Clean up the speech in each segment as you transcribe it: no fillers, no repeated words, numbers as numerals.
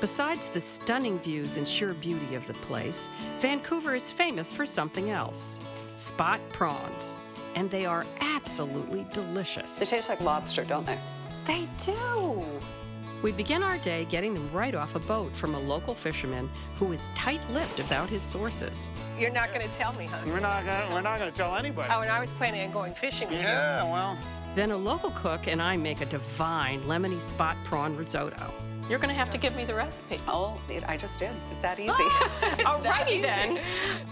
Besides the stunning views and sheer beauty of the place, Vancouver is famous for something else: spot prawns. And they are absolutely delicious. They taste like lobster, don't they? They do. We begin our day getting them right off a boat from a local fisherman who is tight-lipped about his sources. You're not going to tell me, huh? We're not gonna tell anybody. Oh, and I was planning on going fishing with you. Yeah, well. Then a local cook and I make a divine lemony spot prawn risotto. You're going to have to give me the recipe. Oh, I just did. It's that easy. Alrighty then.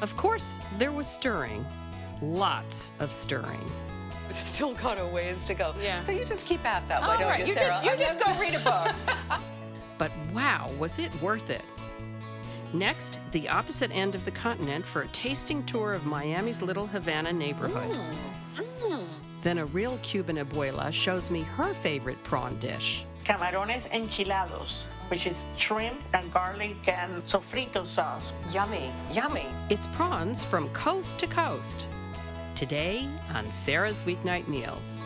Of course, there was stirring. Lots of stirring. We've still got a ways to go. Yeah. So you just keep at that, why All don't right, you, Sarah? you just go read a book. But wow, was it worth it? Next, the opposite end of the continent for a tasting tour of Miami's little Havana neighborhood. Then a real Cuban abuela shows me her favorite prawn dish. Camarones Enchilados, which is shrimp and garlic and sofrito sauce. Yummy, yummy. It's prawns from coast to coast. Today on Sarah's Weeknight Meals.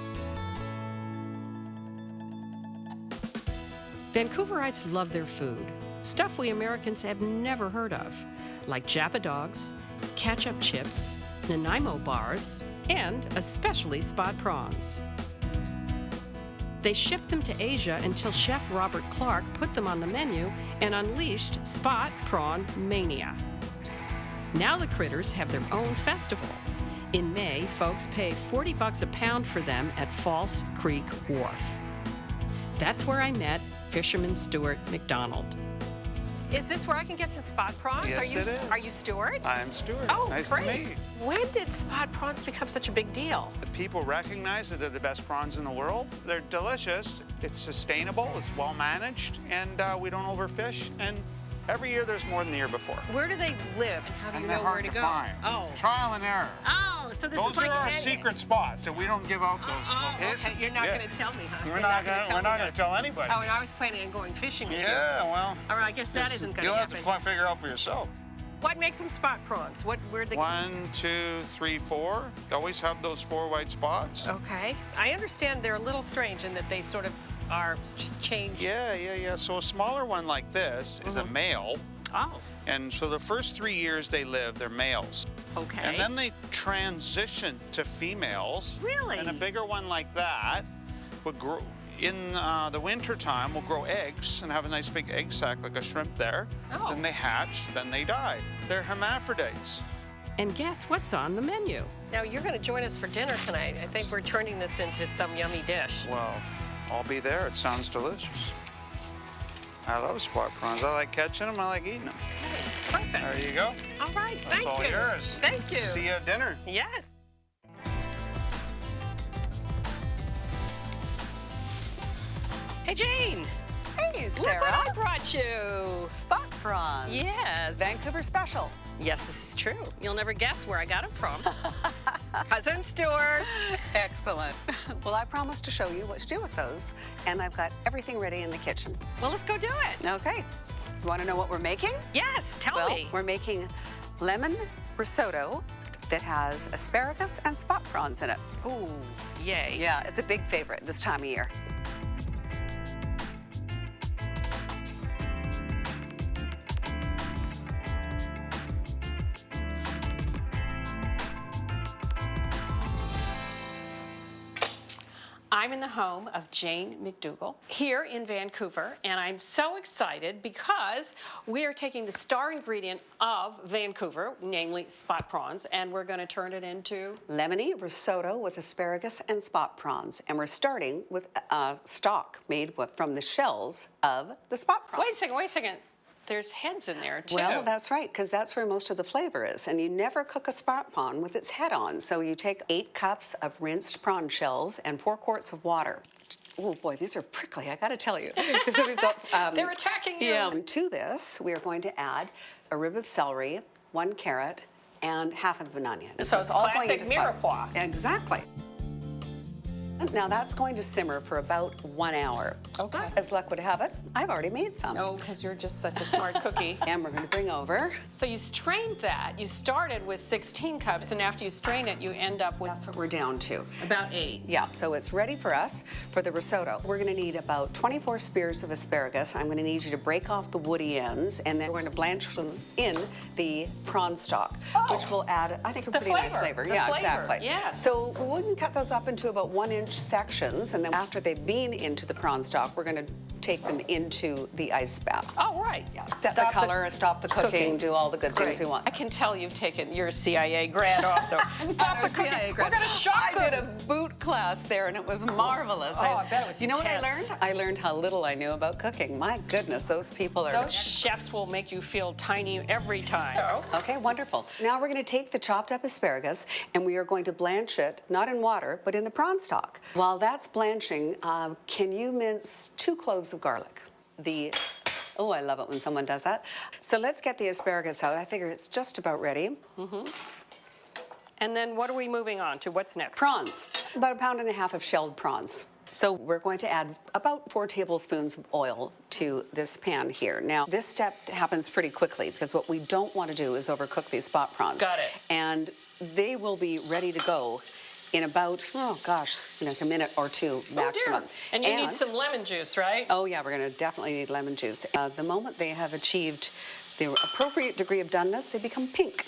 Vancouverites love their food, stuff we Americans have never heard of, like Japa dogs, ketchup chips, Nanaimo bars, and especially spot prawns. They shipped them to Asia until Chef Robert Clark put them on the menu and unleashed Spot Prawn Mania. Now the critters have their own festival. In May, folks pay $40 a pound for them at False Creek Wharf. That's where I met fisherman Stuart McDonald. Is this where I can get some spot prawns? Yes, it is. Are you Stuart? I'm Stuart. Oh, nice great. to meet you. When did spot prawns become such a big deal? The people recognize that they're the best prawns in the world. They're delicious. It's sustainable. It's well managed, and we don't overfish. And every year there's more than the year before. Where do they live, and how do you they're know hard where to go? find. Oh. Trial and error. Oh, so this Those is are like our hanging. secret spots, and we don't give out those locations. Okay, you're not Yeah. going to tell me, huh? We're You're not gonna tell going me, to tell anybody. Oh, and I was planning on going fishing with you. Yeah, well. All right, I guess that isn't going to happen. You'll have to figure out for yourself. What makes them spot prawns? Where they? 1, 2, 3, 4. You always have those 4 white spots. Okay. I understand they're a little strange in that they sort of are just changed. Yeah. So a smaller one like this is a male. Oh, And so the first 3 years they live, they're males. okay. And then they transition to females. Really? And a bigger one like that would grow in the winter time, will grow eggs and have a nice big egg sac like a shrimp there. Oh. Then they hatch, then they die. They're hermaphrodites. And guess what's on the menu? Now you're going to join us for dinner tonight. I think we're turning this into some yummy dish. Well, I'll be there. It sounds delicious. I love spot prawns. I like catching them. I like eating them. Perfect. There you go. All right. That's Thank all you. yours. Thank you. See you at dinner. Yes. Hey, Jane. Hey, Look Sarah. what I brought you. Spot prawn. Yes. Vancouver special. Yes, this is true. You'll never guess where I got them from. Cousin Stuart. Excellent. Well, I promised to show you what to do with those, and I've got everything ready in the kitchen. Well, let's go do it. Okay. You want to know what we're making? Yes, tell me. We're making lemon risotto that has asparagus and spot prawns in it. Ooh, yay. Yeah, it's a big favorite this time of year. I'm in the home of Jane McDougall here in Vancouver, and I'm so excited because we are taking the star ingredient of Vancouver, namely spot prawns, and we're going to turn it into Lemony risotto with asparagus and spot prawns. And we're starting with stock made from the shells of the spot prawns. Wait a second. There's heads in there, too. Well, that's right, because that's where most of the flavor is. And you never cook a spot prawn with its head on. So you take 8 cups of rinsed prawn shells and 4 quarts of water. Oh, boy, these are prickly, I got to tell you. So we've got, They're attacking you. Yeah. To this, we are going to add a rib of celery, 1 carrot, and half of an onion. So it's all classic going into the pot. mirepoix. Exactly. Now that's going to simmer for about 1 hour. Okay. But as luck would have it, I've already made some. Oh, because you're just such a smart cookie. And we're going to bring over. So you strained that. You started with 16 cups, and after you strain it, you end up with That's what we're down to. about 8. Yeah, so it's ready for us for the risotto. We're going to need about 24 spears of asparagus. I'm going to need you to break off the woody ends, and then we're going to blanch them in the prawn stock, which will add, I think, a The pretty nice flavor, flavor. the Yeah, flavor, exactly. yes. So we can cut those up into about 1-inch sections, and then after they've been into the prawn stock, we're going to take them into the ice bath. Oh, right. Set the color, stop the cooking, do all the good things Great. we want. I can tell you've taken your CIA grad also. Stop the cooking. CIA We're grad. going to shock I them. did a boot class there, and it was marvelous. Oh, I bet it was You know what I intense. learned? I learned how little I knew about cooking. My goodness, those people are... Those chefs will make you feel tiny every time. Okay, wonderful. Now we're going to take the chopped up asparagus, and we are going to blanch it, not in water, but in the prawn stock. While that's blanching, can you mince 2 cloves of garlic? Oh, I love it when someone does that. So let's get the asparagus out. I figure it's just about ready. And then what are we moving on to? What's next? Prawns, about 1.5 pounds of shelled prawns. So we're going to add about 4 tablespoons of oil to this pan here. Now, this step happens pretty quickly because what we don't want to do is overcook these spot prawns. Got it. And they will be ready to go in about, oh gosh, like a minute or 2 maximum. Oh, dear. And you need some lemon juice, right? Oh yeah, we're going to definitely need lemon juice. The moment they have achieved the appropriate degree of doneness, they become pink.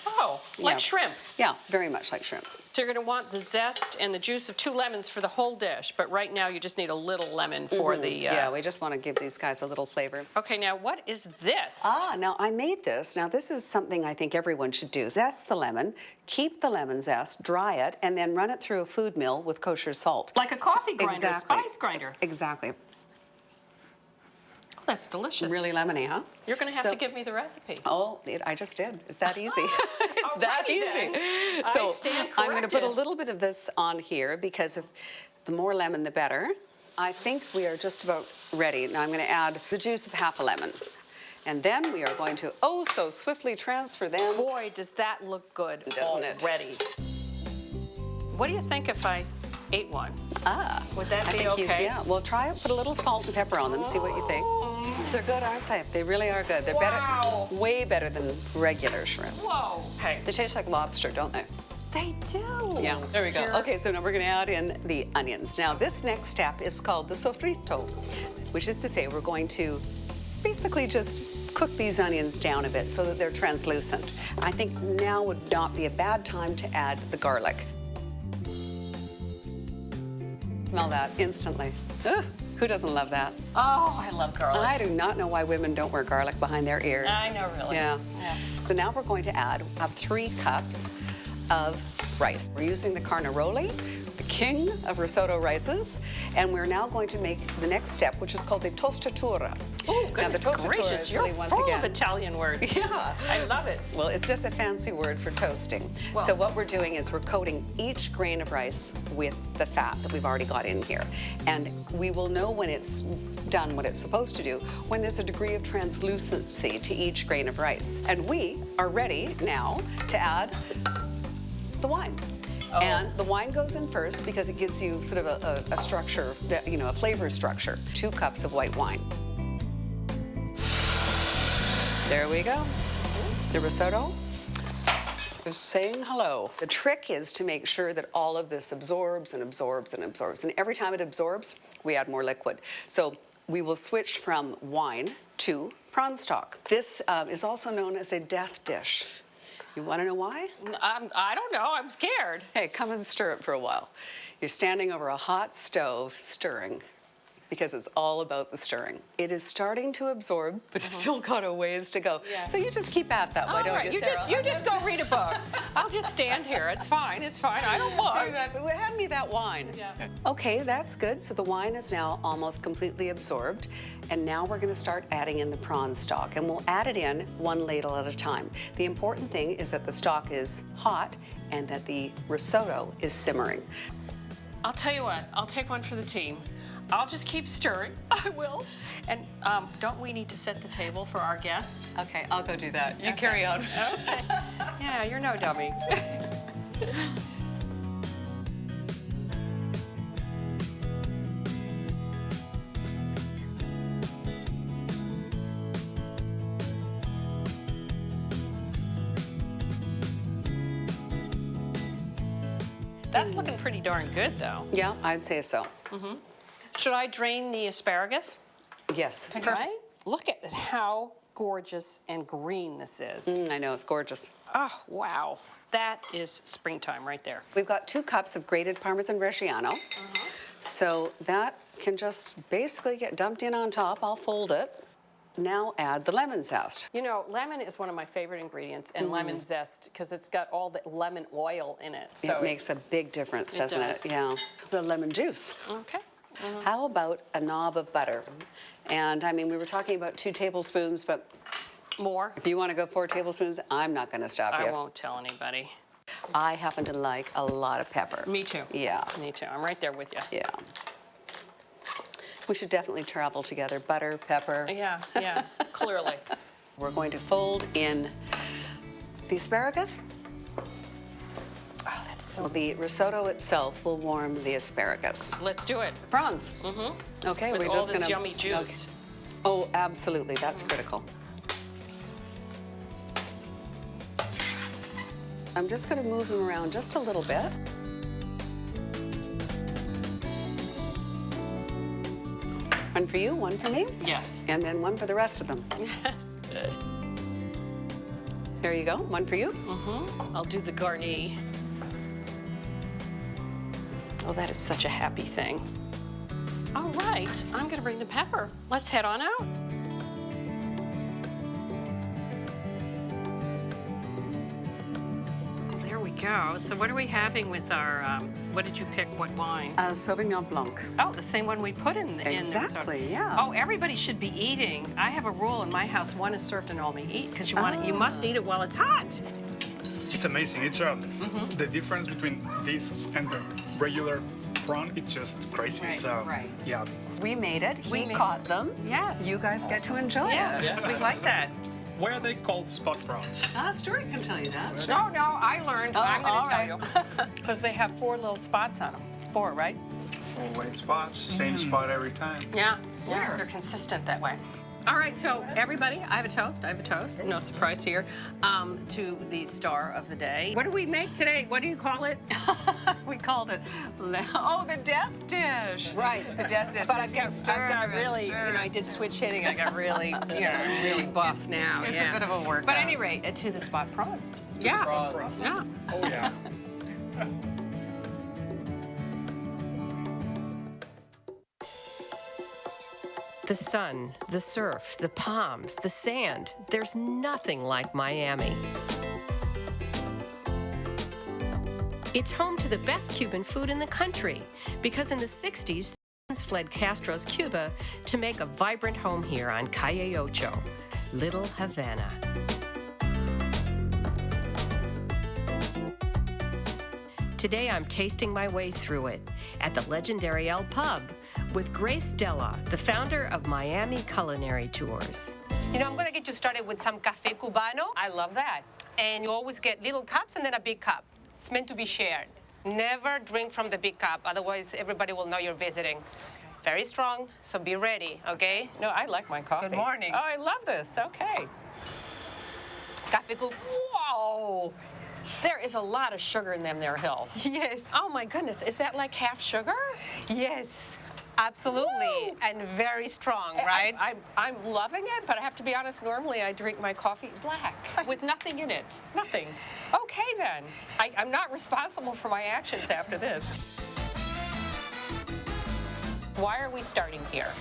Oh, like Yeah. shrimp. Yeah, very much like shrimp. So you're going to want the zest and the juice of 2 lemons for the whole dish, but right now you just need a little lemon for the... Yeah, we just want to give these guys a little flavor. Okay, now what is this? Now I made this. Now this is something I think everyone should do. Zest the lemon, keep the lemon zest, dry it, and then run it through a food mill with kosher salt. Like a coffee grinder, Exactly. spice grinder. Exactly. Oh, that's delicious. Really lemony, huh? You're going to have So- to give me the recipe. Oh, I just did. It's that easy. It's that Alrighty easy. then. I So stand I'm going to put a corrected. little bit of this on here because the more lemon, the better. I think we are just about ready. Now I'm going to add the juice of half a lemon. And then we are going to, oh, so swiftly transfer them. Boy, does that look good Doesn't it? already. What do you think if I ate one? Would that I be think okay? yeah, well, try it. Put a little salt and pepper on them. See what you think. They're good, aren't they? They really are good. They're Wow. better, way better than regular shrimp. Whoa. Okay. They taste like lobster, don't they? They do. Yeah, there we go. Here. Okay, so now we're going to add in the onions. Now, this next step is called the sofrito, which is to say we're going to basically just cook these onions down a bit so that they're translucent. I think now would not be a bad time to add the garlic. Smell that instantly. Ugh, who doesn't love that? Oh, I love garlic. I do not know why women don't wear garlic behind their ears. I know, really. Yeah. Yeah. So now we're going to add 3 cups of rice. We're using the carnaroli, the king of risotto rices, and we're now going to make the next step, which is called the tostatura. Oh, Now, the goodness tostatura gracious. is You're really, once full again, of Italian words. Yeah. I love it. Well, it's just a fancy word for toasting. Well- So what we're doing is we're coating each grain of rice with the fat that we've already got in here. And we will know when it's done what it's supposed to do when there's a degree of translucency to each grain of rice. And we are ready now to add the wine. Oh. And the wine goes in first because it gives you sort of a structure, that, you know, a flavor structure. 2 cups of white wine. There we go. The risotto is saying hello. The trick is to make sure that all of this absorbs and absorbs and absorbs. And every time it absorbs, we add more liquid. So we will switch from wine to prawn stock. This is also known as a death dish. You want to know why? I don't know. I'm scared. Hey, come and stir it for a while. You're standing over a hot stove stirring because it's all about the stirring. It is starting to absorb, but it's still got a ways to go. Yeah. So you just keep at that, why All don't right, you, Sarah? you just go read a book. I'll just stand here. It's fine. It's fine. I don't mind. Well, hand me that wine. Yeah. Okay, that's good. So the wine is now almost completely absorbed. And now we're going to start adding in the prawn stock. And we'll add it in 1 ladle at a time. The important thing is that the stock is hot and that the risotto is simmering. I'll tell you what. I'll take one for the team. I'll just keep stirring. I will. And don't we need to set the table for our guests? Okay, I'll go do that. You carry on. Okay. Yeah, you're no dummy. That's looking pretty darn good, though. Yeah, I'd say so. Should I drain the asparagus? Yes. Right? Look at how gorgeous and green this is. I know, it's gorgeous. Oh, wow. That is springtime right there. We've got 2 cups of grated Parmesan Reggiano. So that can just basically get dumped in on top. I'll fold it. Now add the lemon zest. You know, lemon is one of my favorite ingredients, and lemon zest, because it's got all the lemon oil in it. So It makes a big difference, doesn't it? does. Yeah. The lemon juice. Okay. How about a knob of butter? And I mean, we were talking about 2 tablespoons, but More? if you want to go 4 tablespoons, I'm not going to stop you. I won't tell anybody. I happen to like a lot of pepper. Me too. Yeah. Me too. I'm right there with you. Yeah. We should definitely travel together. Butter, pepper. Yeah, clearly. We're going to fold in the asparagus. Oh, that's So the risotto itself will warm the asparagus. Let's do it. Prawns. Okay, With we're all just this gonna. yummy juice. Okay. Oh, absolutely. That's critical. I'm just going to move them around just a little bit. One for you, one for me, Yes. and then one for the rest of them. Yes. There you go. One for you. I'll do the garni. Oh, that is such a happy thing. All right, I'm gonna bring the pepper. Let's head on out. There we go. So what are we having with our, what did you pick, what wine? Sauvignon Blanc. Oh, the same one we put in the Exactly, yeah. Oh, everybody should be eating. I have a rule in my house, one is served and all may eat, because you want it, you must eat it while it's hot. It's amazing. It's the difference between this and the regular prawn. It's just crazy. Right, It's right. yeah. We made it. We He made caught them. Yes. You guys get to enjoy Yes, it. we like that. Why are they called spot prawns? Stuart can tell you that. No, I learned. Oh, I'm going all to tell you. Because they have 4 little spots on them. 4, right? 4 white spots, same spot every time. Yeah. Where? They're consistent that way. All right, so everybody, I have a toast. No surprise here. To the star of the day. What do we make today? What do you call it? We called it, the death dish. Right. The death dish. But I've got really, I did switch hitting. I got really, really buff now. It's a bit of a workout. But at any rate, to the spot prawn. Yeah. Prawns. Yeah. Oh yeah. The sun, the surf, the palms, the sand. There's nothing like Miami. It's home to the best Cuban food in the country because in the 60s, the fled Castro's Cuba to make a vibrant home here on Calle Ocho, Little Havana. Today, I'm tasting my way through it at the legendary El Pub with Grace Della, the founder of Miami Culinary Tours. You know, I'm gonna get you started with some cafe cubano. I love that. And you always get little cups and then a big cup. It's meant to be shared. Never drink from the big cup, otherwise everybody will know you're visiting. It's very strong, so be ready, okay? No, I like my coffee. Good morning. Oh, I love this. Okay. Cafe cubano. Whoa. There is a lot of sugar in them there hills. Yes. Oh my goodness, is that like half sugar? Yes, absolutely. Woo! And very strong, right? I'm loving it, but I have to be honest, normally I drink my coffee black with nothing in it. Nothing. Okay then. I'm not responsible for my actions after this. Why are we starting here?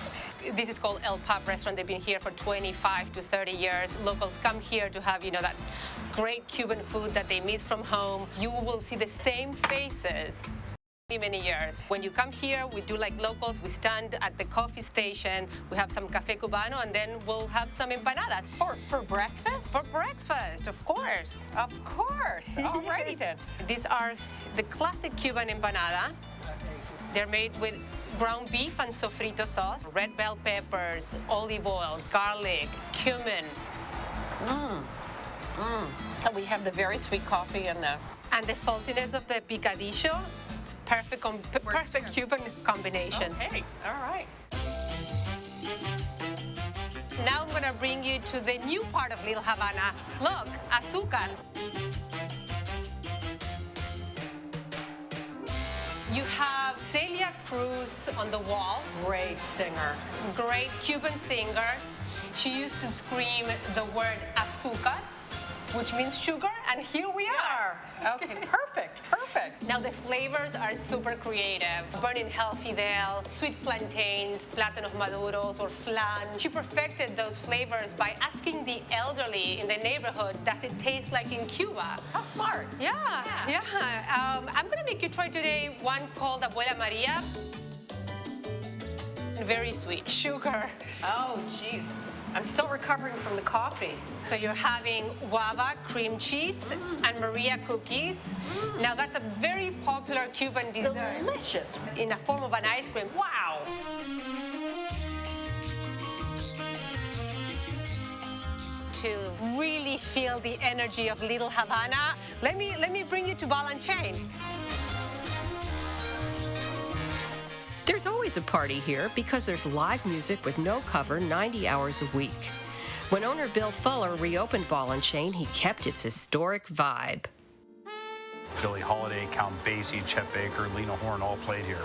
This is called El Pub Restaurant. They've been here for 25 to 30 years. Locals come here to have, that great Cuban food that they miss from home. You will see the same faces many years. When you come here, we do like locals. We stand at the coffee station. We have some cafe cubano, and then we'll have some empanadas. For breakfast? For breakfast, of course. Of course. Alrighty then. These are the classic Cuban empanada. They're made with ground beef and sofrito sauce, red bell peppers, olive oil, garlic, cumin. So we have the very sweet coffee and the... And the saltiness of the picadillo. It's perfect Cuban combination. Okay, all right. Now I'm gonna bring you to the new part of Little Havana. Look, azúcar. You have Celia Cruz on the wall. Great singer. Great Cuban singer. She used to scream the word azúcar, which means sugar, and here we are. Okay, perfect, perfect. Now the flavors are super creative. Burning hell fidel, sweet plantains, plátanos maduros, or flan. She perfected those flavors by asking the elderly in the neighborhood, does it taste like in Cuba? How smart. Yeah. I'm gonna make you try today one called Abuela Maria. Very sweet, sugar. Oh, geez. I'm still recovering from the coffee. So you're having guava, cream cheese, and Maria cookies. Now that's a very popular Cuban dessert. Delicious. In the form of an ice cream. Wow. To really feel the energy of Little Havana, let me bring you to Ball and Chain. There's always a party here because there's live music with no cover 90 hours a week. When owner Bill Fuller reopened Ball and Chain, he kept its historic vibe. Billie Holiday, Count Basie, Chet Baker, Lena Horne all played here.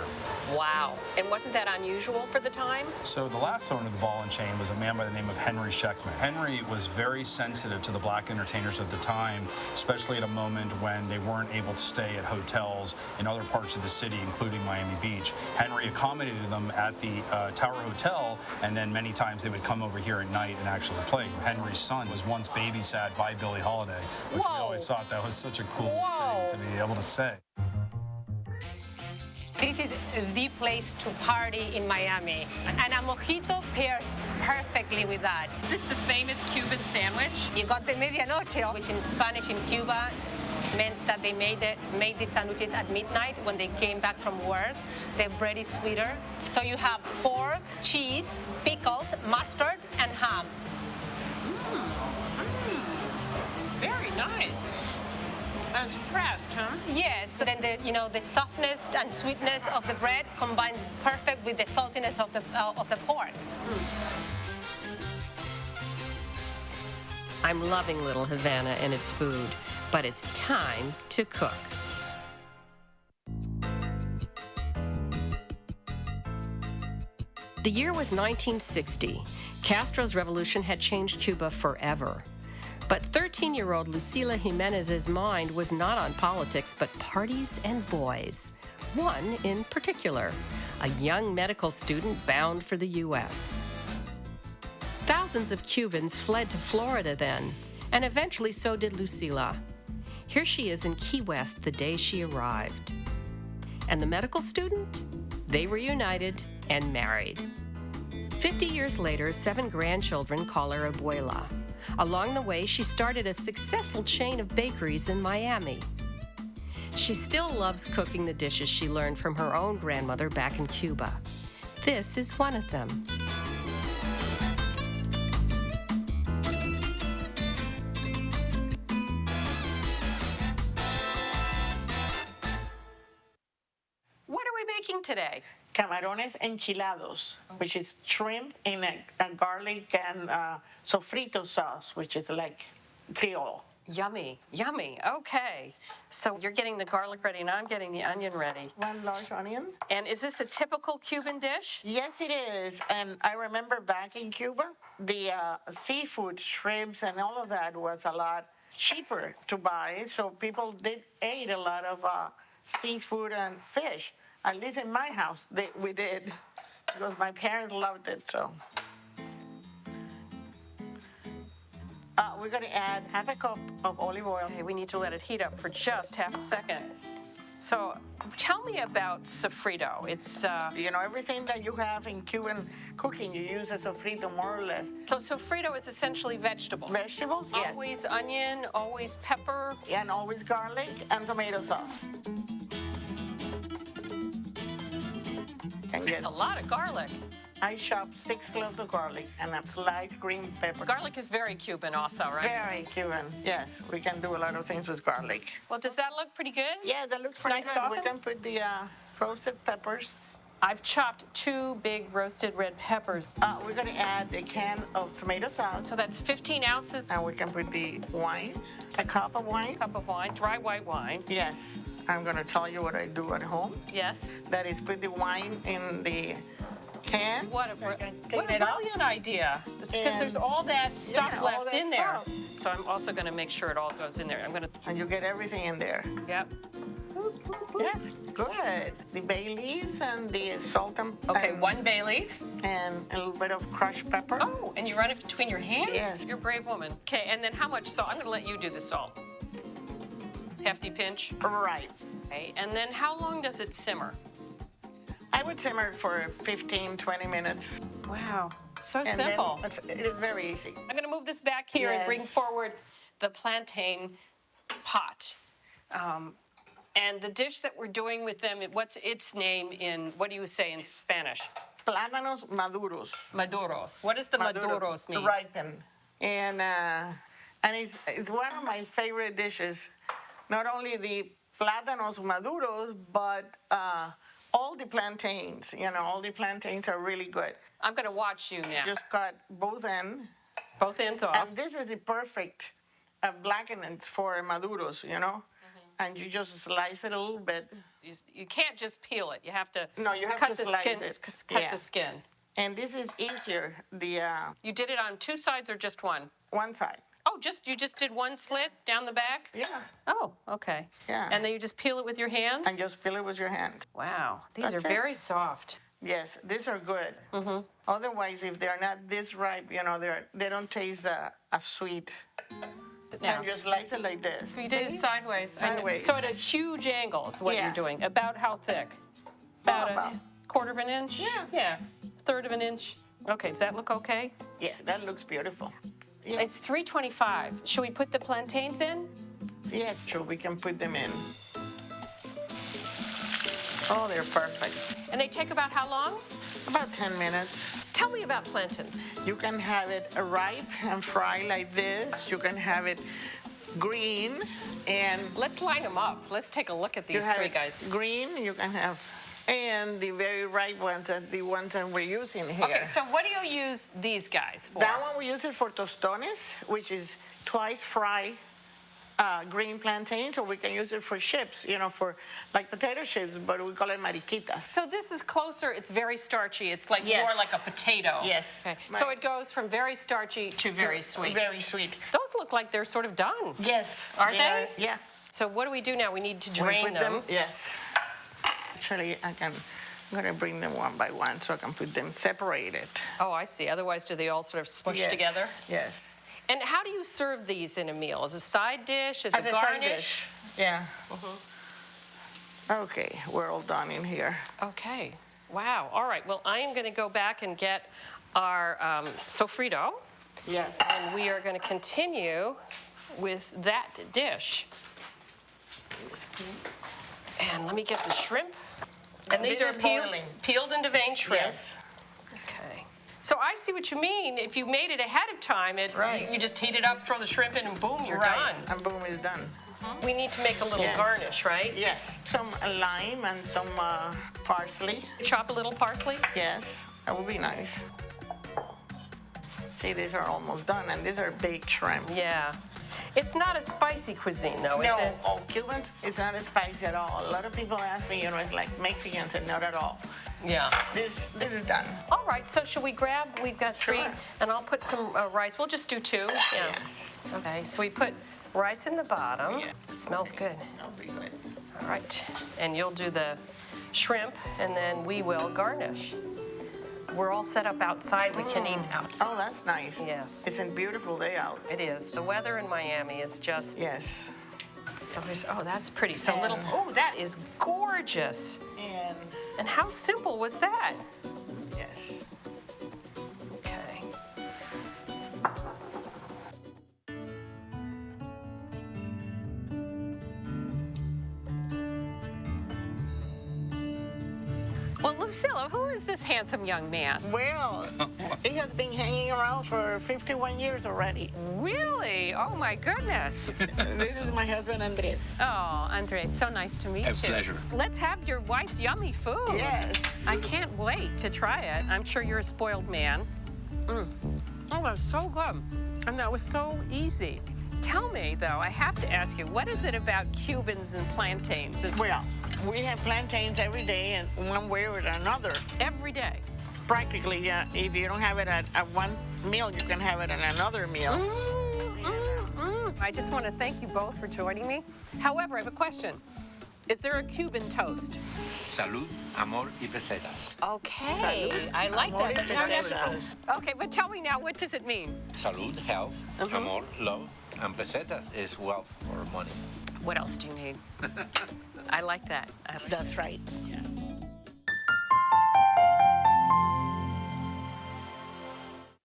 Wow. And wasn't that unusual for the time? So the last owner of the Ball and Chain was a man by the name of Henry Sheckman. Henry was very sensitive to the black entertainers at the time, especially at a moment when they weren't able to stay at hotels in other parts of the city, including Miami Beach. Henry accommodated them at the Tower Hotel, and then many times they would come over here at night and actually play. Henry's son was once babysat by Billie Holiday, which we always thought that was such a cool thing to be able to say. This is the place to party in Miami. And a mojito pairs perfectly with that. Is this the famous Cuban sandwich? You got the medianoche, which in Spanish in Cuba meant that they made these sandwiches at midnight when they came back from work. The bread is sweeter. So you have pork, cheese, pickles, mustard, and ham. Very nice. I was impressed, huh? Yes, so then the softness and sweetness of the bread combines perfect with the saltiness of the pork. I'm loving Little Havana and its food, but it's time to cook. The year was 1960. Castro's revolution had changed Cuba forever. But 13-year-old Lucila Jimenez's mind was not on politics, but parties and boys. One in particular, a young medical student bound for the U.S. Thousands of Cubans fled to Florida then, and eventually so did Lucila. Here she is in Key West the day she arrived. And the medical student? They reunited and married. 50 years later, 7 grandchildren call her Abuela. Along the way, she started a successful chain of bakeries in Miami. She still loves cooking the dishes she learned from her own grandmother back in Cuba. This is one of them. What are we making today? Camarones Enchilados, which is shrimp in a garlic and sofrito sauce, which is like Creole. Yummy, yummy. Okay. So you're getting the garlic ready and I'm getting the onion ready. 1 large onion. And is this a typical Cuban dish? Yes, it is. And I remember back in Cuba, the seafood, shrimps, and all of that was a lot cheaper to buy. So people did eat a lot of seafood and fish. At least in my house, we did, because my parents loved it, so. We're gonna add half a cup of olive oil. Okay, we need to let it heat up for just half a second. So tell me about sofrito. It's, Everything that you have in Cuban cooking, you use a sofrito more or less. So sofrito is essentially vegetable. Vegetables, yes. Always onion, always pepper. And always garlic and tomato sauce. It's a lot of garlic. I chopped 6 cloves of garlic and a sliced green pepper. Garlic is very Cuban also, right? Very Cuban, yes. We can do a lot of things with garlic. Well, does that look pretty good? Yeah, that looks It's pretty nice good. softened? We can put the roasted peppers I've chopped 2 big roasted red peppers. We're gonna add a can of tomato sauce, So that's 15 ounces, and we can put the wine, a cup of wine. cup of wine, dry white wine. Yes, I'm gonna tell you what I do at home. Yes. That is put the wine in the can. What a clean brilliant it up. idea. Because there's And- all that stuff Yeah, all left that in there. stuff. So I'm also going to make sure it all goes in there. I'm going to, And you get everything in there. yep. Yeah, good. The bay leaves and the salt Okay, and, 1 bay leaf. and a little bit of crushed pepper. Oh, and you run it between your hands? Yes. You're a brave woman. Okay, and then how much salt? I'm going to let you do the salt. Hefty pinch. Right. Okay, and then how long does it simmer? I would simmer it for 15, 20 minutes. Wow, so And simple. then it is very easy. I'm going to move this back here and bring Yes. forward the plantain pot. And the dish that we're doing with them, what's its name in, what do you say in Spanish? Plátanos maduros. Maduros. What does the maduros mean? Ripen. And it's one of my favorite dishes. Not only the plátanos maduros, but all the plantains. You know, all the plantains are really good. I'm going to watch you now. Just cut both ends. Both ends off. And this is the perfect blackenings for maduros, you know? And you just slice it a little bit. You can't just peel it. You have to No, you have cut to the slice skin. it. Cut Yeah. the skin. And this is easier, the You did it on 2 sides or just one? one side. Oh, you just did 1 slit down the back? Yeah. Oh, okay. Yeah. And then you just peel it with your hands? And just peel it with your hand. Wow, these That's are it. very soft. Yes, these are good. Otherwise, if they're not this ripe, you know, they don't taste as sweet. Now, And you slice it like this. you did it See? sideways. I know. Sideways. So at a huge angle is what you're Yes. doing. About how thick? About about- a quarter of an inch? Yeah. Yeah, third of an inch. Okay, does that look okay? Yes, that looks beautiful. Yeah. It's 325. Should we put the plantains in? Yes, sure, we can put them in. Oh, they're perfect. And they take about how long? About 10 minutes. Tell me about plantains. You can have it ripe and fry like this. You can have it green and Let's line them up. Let's take a look at you these have 3 it guys. green. You can have, and the very ripe ones, the ones that we're using here. Okay, so what do you use these guys for? That one we use it for tostones, which is twice fried green plantains, or we can use it for chips, you know, for like potato chips, but we call it mariquitas. So this is closer, it's very starchy. It's like Yes. more like a potato. Yes. Okay. Right. So it goes from very starchy to very sweet. Very sweet. Those look like they're sort of done. Yes. Are they? Yeah. So what do we do now? We need to We drain put them. Yes. Actually, I'm gonna bring them one by one so I can put them separated. Oh, I see. Otherwise, do they all sort of smush Yes. together? Yes. And how do you serve these in a meal? As a side dish? As As a a side garnish? dish. Yeah. Okay, we're all done in here. Okay. Wow. All right. Well, I am going to go back and get our sofrito, Yes. and we are going to continue with that dish. And let me get the shrimp. And these This are is peeled, boiling. peeled and deveined shrimp. Yes. Okay. So I see what you mean. If you made it ahead of time, Right. you just heat it up, throw the shrimp in, and boom, you're Right. done. And boom, it's done. We need to make a little Yes. garnish, right? Yes. Some lime and some parsley. Chop a little parsley. Yes, that would be nice. See, these are almost done, and these are baked shrimp. Yeah. It's not a spicy cuisine, though, is No, it? Cubans, it's not spicy at all. A lot of people ask me, you know, it's like Mexicans, and not at all. Yeah. This is done. All right, so should we grab, we've got 3, Sure. and I'll put some rice. We'll just do 2. Yeah. Yes. Okay, so we put rice in the bottom. Yeah. It smells good. That'll be good. All right, and you'll do the shrimp, and then we will garnish. We're all set up outside. We can eat outside. Oh, that's nice. Yes. It's a beautiful day out. It is. The weather in Miami is just, Yes. so there's, oh, that's pretty. So And- little, oh, that is gorgeous. And And how simple was that? yes. Okay. Well, Lucilla, who is this handsome young man? Well, he has been hanging been around for 51 years already. Really? Oh my goodness. This is my husband, Andres. Oh, Andres, so nice to meet you. A pleasure. Let's have your wife's yummy food. Yes. I can't wait to try it. I'm sure you're a spoiled man. Oh, that was so good. And that was so easy. Tell me, though, I have to ask you, what is it about Cubans and plantains? Well, we have plantains every day in one way or another. Every day. Practically, yeah. If you don't have it at one meal, you can have it at another meal. I just want to thank you both for joining me. However, I have a question. Is there a Cuban toast? Salud, amor y pesetas. Okay, I like Amor y that. pesetas. Okay, but tell me now, what does it mean? Salud, health, amor, love, and pesetas is wealth or money. What else do you need? I like that. That's right.